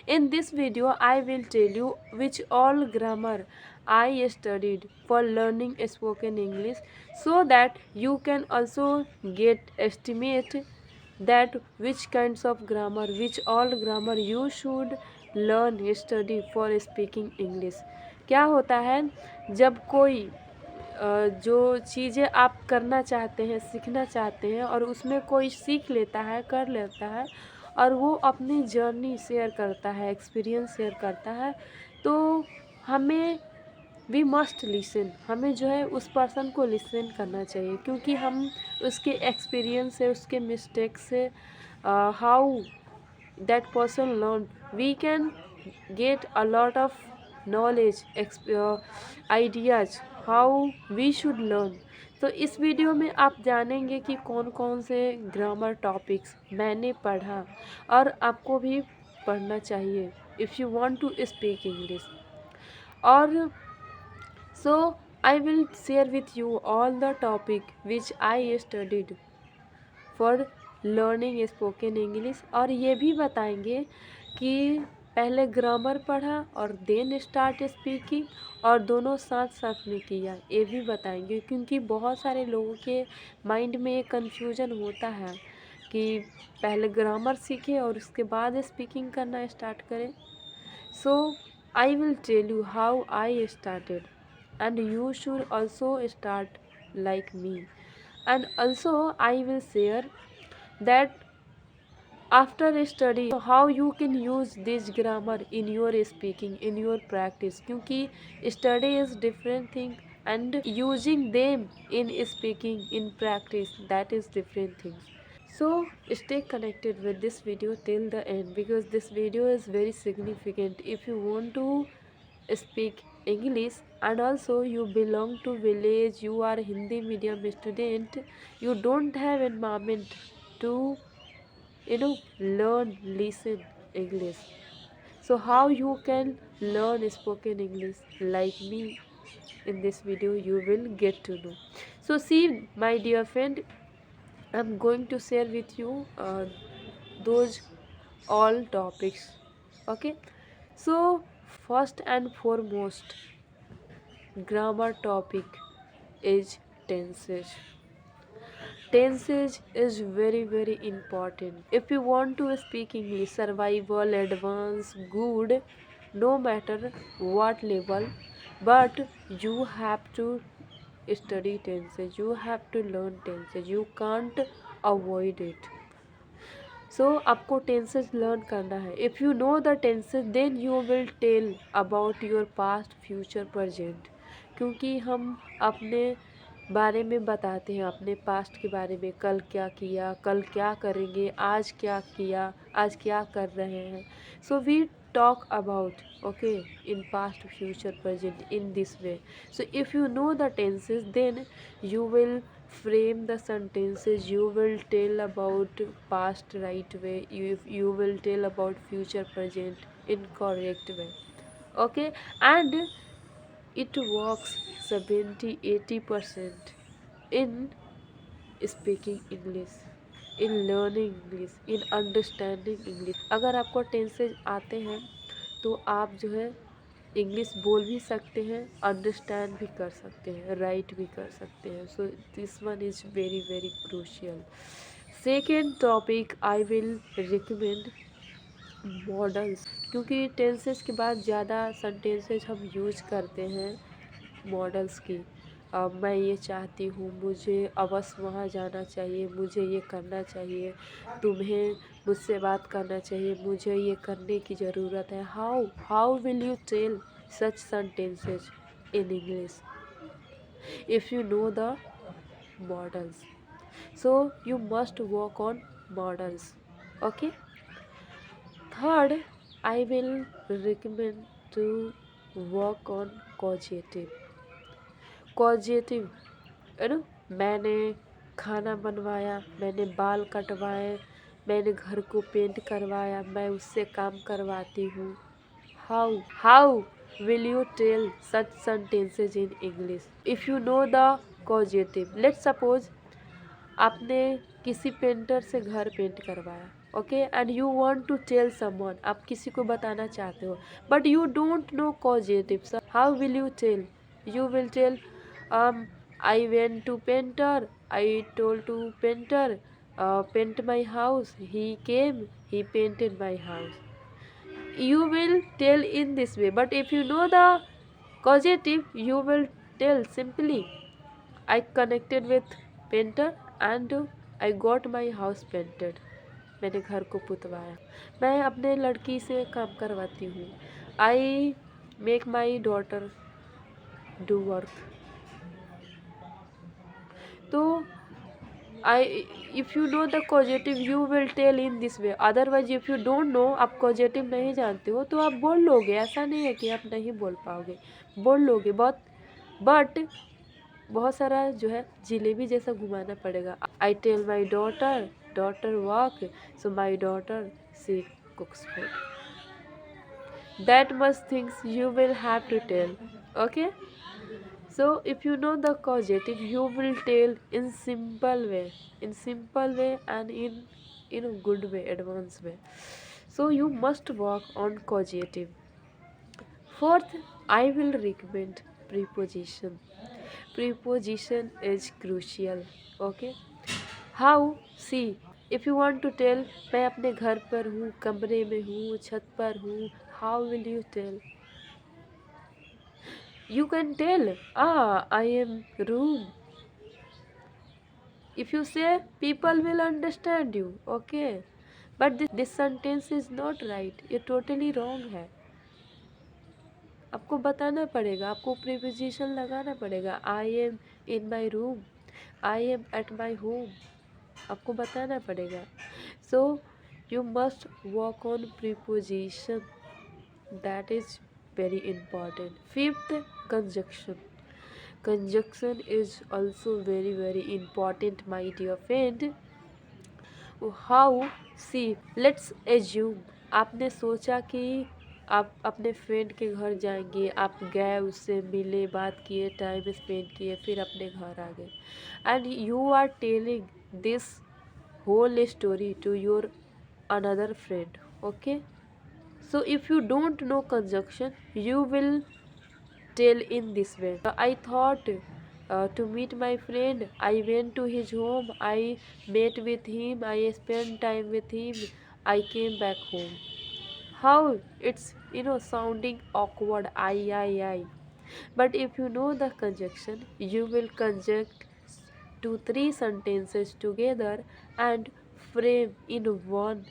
In this video, I will tell you which all grammar I studied for learning spoken English, so that you can also get estimate that which kinds of grammar, which all grammar you should learn study for speaking English. क्या होता है जब कोई जो चीज़ें आप करना चाहते हैं, सीखना चाहते हैं और उसमें कोई सीख लेता है, कर लेता है और वो अपनी जर्नी शेयर करता है, एक्सपीरियंस शेयर करता है, तो हमें वी मस्ट लिसन, हमें जो है उस पर्सन को लिसन करना चाहिए, क्योंकि हम उसके एक्सपीरियंस से, उसके मिस्टेक से, how that person learned, we can get a lot of knowledge, ideas how we should learn. तो इस वीडियो में आप जानेंगे कि कौन कौन से ग्रामर टॉपिक्स मैंने पढ़ा और आपको भी पढ़ना चाहिए if you want to speak English. और so I will share with you all the topic which I studied for learning spoken English, और ये भी बताएंगे कि पहले ग्रामर पढ़ा और देन स्टार्ट स्पीकिंग, और दोनों साथ साथ में किया, ये भी बताएंगे, क्योंकि बहुत सारे लोगों के माइंड में ये कन्फ्यूजन होता है कि पहले ग्रामर सीखे और उसके बाद स्पीकिंग करना स्टार्ट करें. So I will tell you how I started and you should also start like me. And also I will share that after study how you can use this grammar in your speaking, in your practice, क्योंकि study is different thing and using them in speaking, in practice, that is different things. So stay connected with this video till the end, because this video is very significant if you want to speak English and also you belong to village, you are Hindi medium student, you don't have environment to learn, listen English. So how you can learn spoken English like me, in this video you will get to know. So see my dear friend, I'm going to share with you those all topics. Okay, so first and foremost grammar topic is tenses. Tenses is very important. If you want to speak English, survival, advanced, good, no matter what level, but you have to study tenses, you have to learn tenses, you can't avoid it. So आपको tenses learn करना है. If you know the tenses then you will tell about your past, future, present, क्योंकि हम अपने बारे में बताते हैं, अपने पास्ट के बारे में, कल क्या किया, कल क्या करेंगे, आज क्या किया, आज क्या कर रहे हैं. So we talk about, okay, in past, future, present, in this way. So if you know the tenses, then you will frame the sentences, you will tell about past right way, you will tell about future, present in correct way. Okay, and it works 70-80% in speaking English, in learning English, in understanding English. अगर आपको tenses आते हैं तो आप जो है English बोल भी सकते हैं, अंडरस्टैंड भी कर सकते हैं, राइट भी कर सकते हैं. So this one is very crucial. Second topic I will recommend models, क्योंकि टेंसेस के बाद ज़्यादा सेंटेंसेज हम यूज करते हैं मॉडल्स की. मैं ये चाहती हूँ, मुझे अवश्य वहाँ जाना चाहिए, मुझे ये करना चाहिए, तुम्हें मुझसे बात करना चाहिए, मुझे ये करने की ज़रूरत है. How will you tell such sentences in English if you know the modals. So you must work on modals. Okay. Third, I will recommend to work on causative. मैंने खाना बनवाया, मैंने बाल कटवाए, मैंने घर को पेंट करवाया, मैं उससे काम करवाती हूँ. How will you tell such sentences in English if you know the causative. Let's suppose आपने किसी पेंटर से घर पेंट करवाया, okay, and you want to tell someone, आप किसी को बताना चाहते हो, but you don't know causative, so how will you tell? You will tell I went to painter, I told to painter paint my house, he came, he painted my house. You will tell in this way, but if you know the causative, you will tell simply, I connected with painter and I got my house painted. मैंने घर को पुतवाया, मैं अपने लड़की से काम करवाती हूँ, I make my daughter do work. तो I if you know the causative you will tell in this way, otherwise if you don't know, आप causative नहीं जानते हो तो आप बोल लोगे, ऐसा नहीं है कि आप नहीं बोल पाओगे, बोल लोगे बट बहुत सारा जो है जिलेबी जैसा घुमाना पड़ेगा। I tell my daughter, daughter walk, so my daughter she cooks food, that much things you will have to tell, okay. So if you know the causative, you will tell in simple way and in a good way, advanced way. So you must work on causative. Fourth, I will recommend preposition. Preposition is crucial. Okay. How? See, if you want to tell मैं अपने घर पर हूँ, कमरे में हूँ, छत पर हूँ, how will you tell? You can tell, I am room. If you say, people will understand you, okay. But this sentence is not right. ये totally wrong है। आपको बताना पड़ेगा, आपको preposition लगाना पड़ेगा। I am in my room, I am at my home, आपको बताना पड़ेगा। So you must work on preposition. That is very important. Fifth, conjunction. Conjunction is also very important, my dear friend. How? See, let's assume आपने सोचा कि आप अपने friend के घर जाएंगे, आप गए, उससे मिले, बात किए, टाइम स्पेंड किए, फिर अपने घर आ गए, and you are telling this whole story to your another friend, okay. So if you don't know conjunction, you will tell in this way. I thought to meet my friend, I went to his home, I met with him, I spent time with him, I came back home. How? It's sounding awkward, I. But if you know the conjunction, you will conjunct 2-3 sentences together and frame in one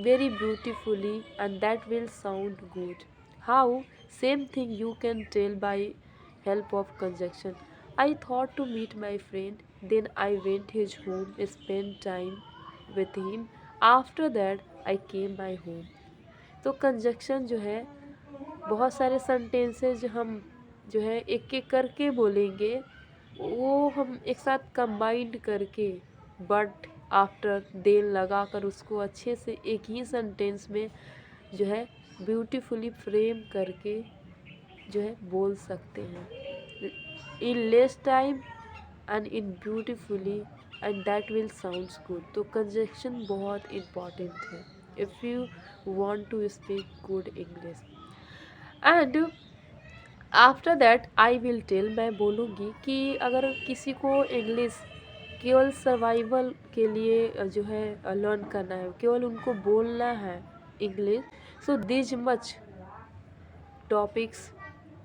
very beautifully, and that will sound good. How? Same thing you can tell by help of conjunction. I thought to meet my friend, then I went his home, spent time with him, after that I came my home. तो conjunction जो है, बहुत सारे sentences हम जो है एक एक करके बोलेंगे, वो हम एक साथ कंबाइंड करके बट आफ्टर देन लगा कर उसको अच्छे से एक ही सेंटेंस में जो है ब्यूटीफुली फ्रेम करके जो है बोल सकते हैं in less time and in beautifully, and that will sounds good. तो कंजक्शन बहुत इम्पॉर्टेंट है if you want to speak good English. And after that I will tell, मैं बोलूँगी कि अगर किसी को इंग्लिश केवल सर्वाइवल के लिए जो है लर्न करना है, केवल उनको बोलना है English, so this much topics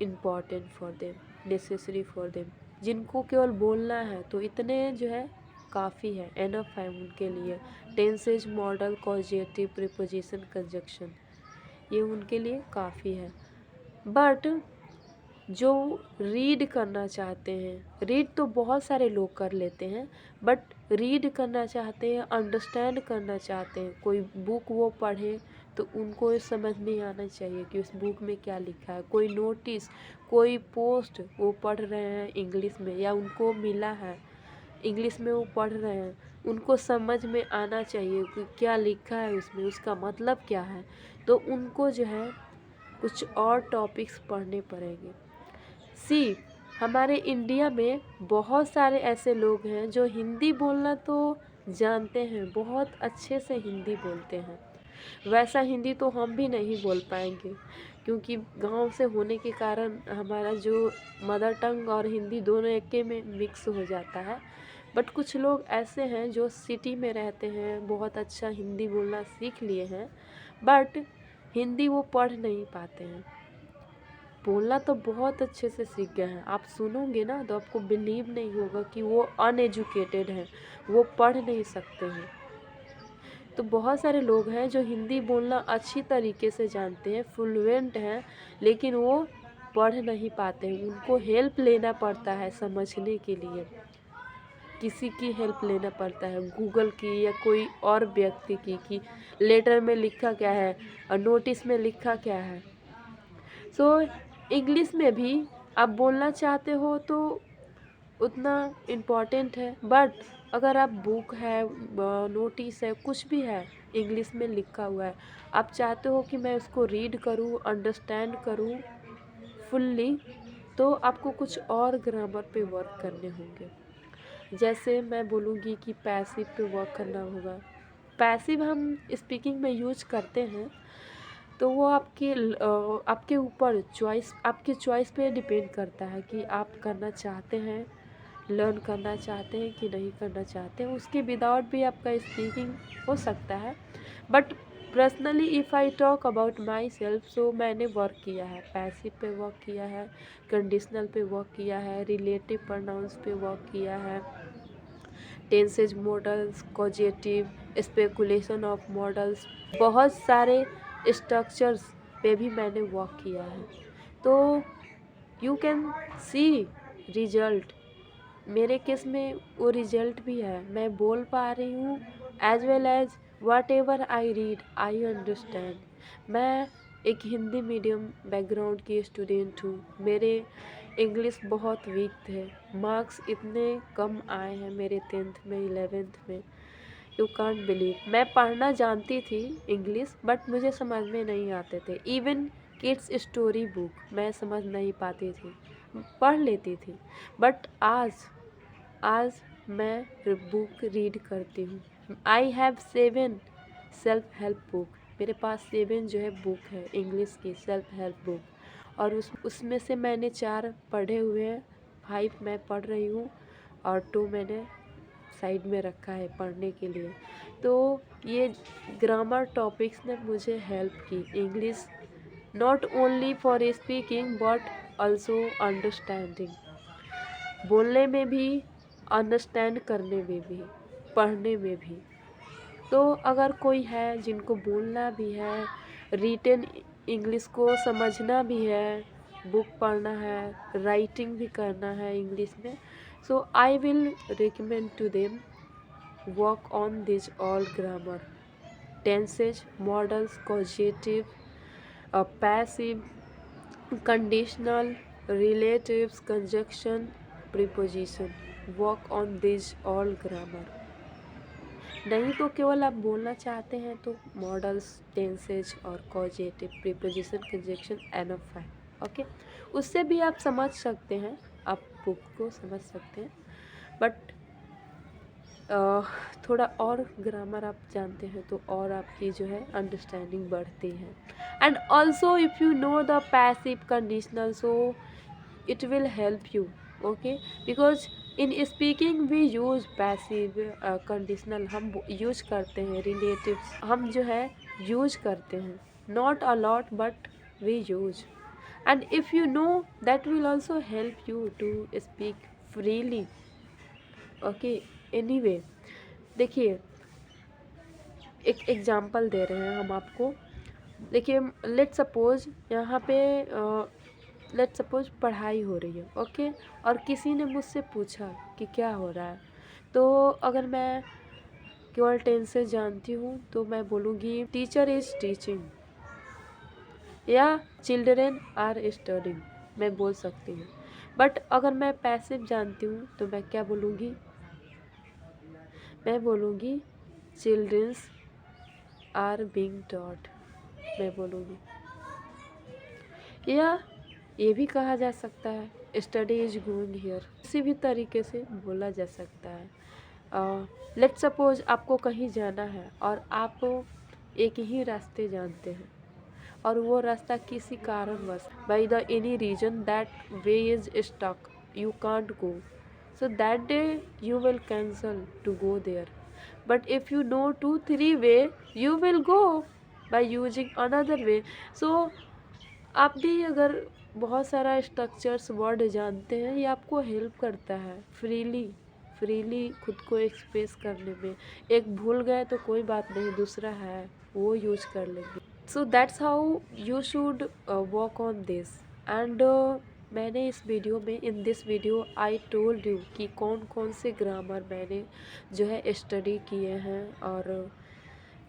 important for them, necessary for them. जिनको केवल बोलना है तो इतने जो है काफ़ी है, एनफ है उनके लिए। Tenses, model, causative, preposition, conjunction, ये उनके लिए काफ़ी है। बट जो रीड करना चाहते हैं, रीड तो बहुत सारे लोग कर लेते हैं, बट रीड करना चाहते हैं, अंडरस्टैंड करना चाहते हैं, कोई बुक वो पढ़े तो उनको ये समझ में आना चाहिए कि उस बुक में क्या लिखा है। कोई नोटिस, कोई पोस्ट वो पढ़ रहे हैं इंग्लिश में, या उनको मिला है इंग्लिश में वो पढ़ रहे हैं, उनको समझ में आना चाहिए कि क्या लिखा है उसमें, उसका मतलब क्या है। तो उनको जो है कुछ और टॉपिक्स पढ़ने पड़ेंगे। सी, हमारे इंडिया में बहुत सारे ऐसे लोग हैं जो हिंदी बोलना तो जानते हैं, बहुत अच्छे से हिंदी बोलते हैं। वैसा हिंदी तो हम भी नहीं बोल पाएंगे, क्योंकि गांव से होने के कारण हमारा जो मदर टंग और हिंदी दोनों एक में मिक्स हो जाता है। बट कुछ लोग ऐसे हैं जो सिटी में रहते हैं, बहुत अच्छा हिंदी बोलना सीख लिए हैं, बट हिंदी वो पढ़ नहीं पाते हैं। बोलना तो बहुत अच्छे से सीख गए हैं। आप सुनोगे ना तो आपको बिलीव नहीं होगा कि वो अनएजुकेटेड हैं, वो पढ़ नहीं सकते हैं। तो बहुत सारे लोग हैं जो हिंदी बोलना अच्छी तरीके से जानते हैं, फ्लुएंट हैं, लेकिन वो पढ़ नहीं पाते हैं। उनको हेल्प लेना पड़ता है समझने के लिए, किसी की हेल्प लेना पड़ता है, गूगल की या कोई और व्यक्ति की, कि लेटर में लिखा क्या है और नोटिस में लिखा क्या है। सो इंग्लिश में भी आप बोलना चाहते हो तो उतना इम्पॉर्टेंट है, बट अगर आप बुक है, नोटिस है, कुछ भी है इंग्लिश में लिखा हुआ है, आप चाहते हो कि मैं उसको रीड करूँ, अंडरस्टैंड करूँ फुल्ली, तो आपको कुछ और ग्रामर पे वर्क करने होंगे। जैसे मैं बोलूँगी कि पैसिव पे वर्क करना होगा। पैसिव हम स्पीकिंग में यूज करते हैं, तो वो आपके ऊपर चॉइस, आपकी चॉइस पे डिपेंड करता है कि आप करना चाहते हैं, लर्न करना चाहते हैं कि नहीं करना चाहते हैं। उसके विदाउट भी आपका स्पीकिंग हो सकता है। But personally if I talk about my self, so मैंने वर्क किया है, पैसिव पे वर्क किया है, कंडीशनल पे वर्क किया है, रिलेटिव प्रोनाउंस पे वर्क किया है, tenses modals, causative, speculation of models, बहुत सारे स्ट्रक्चर्स पे भी मैंने वर्क किया है। तो यू कैन सी रिजल्ट। मेरे केस में वो रिजल्ट भी है, मैं बोल पा रही हूँ, as well as whatever I read I understand. मैं एक हिंदी मीडियम बैकग्राउंड की स्टूडेंट हूँ, मेरे इंग्लिश बहुत वीक थे, मार्क्स इतने कम आए हैं मेरे 10th में 11th में, यू कांट बिलीव। मैं पढ़ना जानती थी इंग्लिश, बट मुझे समझ में नहीं आते थे। इवन किड्स स्टोरी बुक मैं समझ नहीं पाती थी, पढ़ लेती थी, बट आज मैं बुक रीड करती हूँ। I have 7 self help book, मेरे पास 7 जो है बुक है इंग्लिश की सेल्फ हेल्प बुक, और उसमें से मैंने 4 पढ़े हुए हैं, 5 मैं पढ़ रही हूँ और 2 मैंने साइड में रखा है पढ़ने के लिए। तो ये ग्रामर टॉपिक्स ने मुझे हेल्प की English, not only for speaking but also understanding, बोलने में भी, अंडरस्टैंड करने में भी, पढ़ने में भी। तो अगर कोई है जिनको बोलना भी है, रिटन इंग्लिश को समझना भी है, बुक पढ़ना है, राइटिंग भी करना है इंग्लिश में, so I will recommend to them work on this all grammar, tenses, modals, causative, passive, conditional, relatives, conjunction, preposition, work on this all grammar. नहीं तो केवल आप बोलना चाहते हैं तो मॉडल्स, टेंसेज और कॉजेटिव, प्रीपोजिशन, कंजक्शन एनफ है। ओके, उससे भी आप समझ सकते हैं, आप बुक को समझ सकते हैं, बट थोड़ा और ग्रामर आप जानते हैं तो और आपकी जो है अंडरस्टैंडिंग बढ़ती है। And also if you know the passive conditional, so it will help you, okay, because in speaking we use passive conditional, हम यूज करते हैं, relatives हम जो है यूज करते हैं, not a lot but we use, and if you know that will also help you to speak freely, okay। anyway, देखिए एक एग्जांपल दे रहे हैं हम आपको। देखिए लेट सपोज यहाँ पे लेट सपोज पढ़ाई हो रही है, ओके, और किसी ने मुझसे पूछा कि क्या हो रहा है, तो अगर मैं केवल टेंसेस जानती हूँ तो मैं बोलूँगी टीचर इज़ टीचिंग या चिल्ड्रेन आर स्टडिंग, मैं बोल सकती हूँ। बट अगर मैं पैसिव जानती हूँ तो मैं क्या बोलूँगी, मैं बोलूँगी चिल्ड्रंस आर बीइंग टॉट, मैं बोलूँगी। या ये भी कहा जा सकता है स्टडी इज गोइंग हियर, किसी भी तरीके से बोला जा सकता है। लेट सपोज आपको कहीं जाना है और आप एक ही रास्ते जानते हैं और वो रास्ता किसी कारणवश by the any reason that way is stuck, you can't go, so that day you will cancel to go there. But if you know 2 3 way, you will go by using another way. So आप भी अगर बहुत सारा structures word जानते हैं, ये आपको help करता है फ्रीली खुद को एक्सप्रेस करने में। एक भूल गए तो कोई बात नहीं, दूसरा है वो यूज कर लेंगे। So that's how you should work on this. And मैंने इस वीडियो में, in this video I told you कि कौन कौन से ग्रामर मैंने जो है स्टडी किए हैं और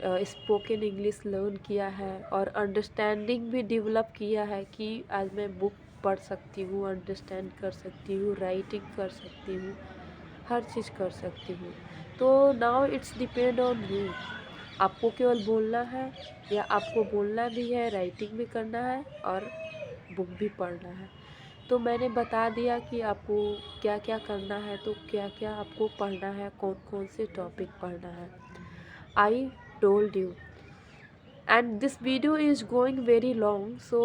स्पोकन इंग्लिश लर्न किया है और अंडरस्टैंडिंग भी डेवलप किया है कि आज मैं बुक पढ़ सकती हूँ, अंडरस्टैंड कर सकती हूँ, राइटिंग कर सकती हूँ, हर चीज़ कर सकती हूँ। तो now it's depend on you, आपको केवल बोलना है या आपको बोलना भी है, राइटिंग भी करना है और बुक भी पढ़ना है। तो मैंने बता दिया कि आपको क्या क्या करना है, तो क्या क्या आपको पढ़ना है, कौन कौन से टॉपिक पढ़ना है। आई told you, and this video is going very long, so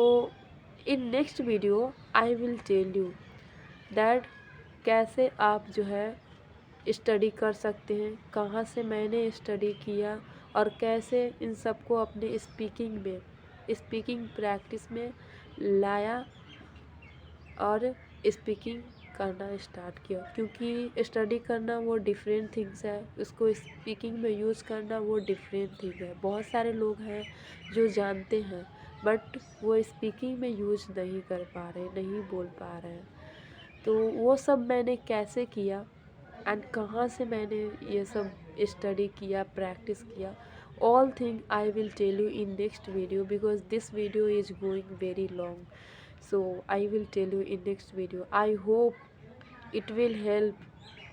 in next video I will tell you that कैसे आप जो है स्टडी कर सकते हैं, कहाँ से मैंने स्टडी किया और कैसे इन सबको अपने स्पीकिंग प्रैक्टिस में लाया और स्पीकिंग करना स्टार्ट किया। क्योंकि स्टडी करना वो डिफरेंट थिंग्स है, उसको स्पीकिंग में यूज़ करना वो डिफरेंट थिंग है। बहुत सारे लोग हैं जो जानते हैं बट वो स्पीकिंग में यूज़ नहीं कर पा रहे, नहीं बोल पा रहे हैं। तो वो सब मैंने कैसे किया एंड कहाँ से मैंने ये सब स्टडी किया, प्रैक्टिस किया, all thing I will tell you in next video because this video is going very long. So I will tell you in next video. I hope it will help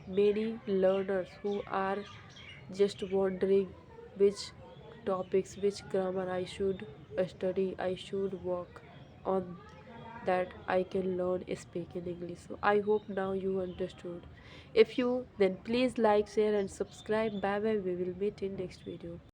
many learners who are just wondering which topics, which grammar I should study, I should work on, that I can learn speaking English. So I hope now you understood. If you, then please like, share and subscribe. Bye bye. We will meet in next video.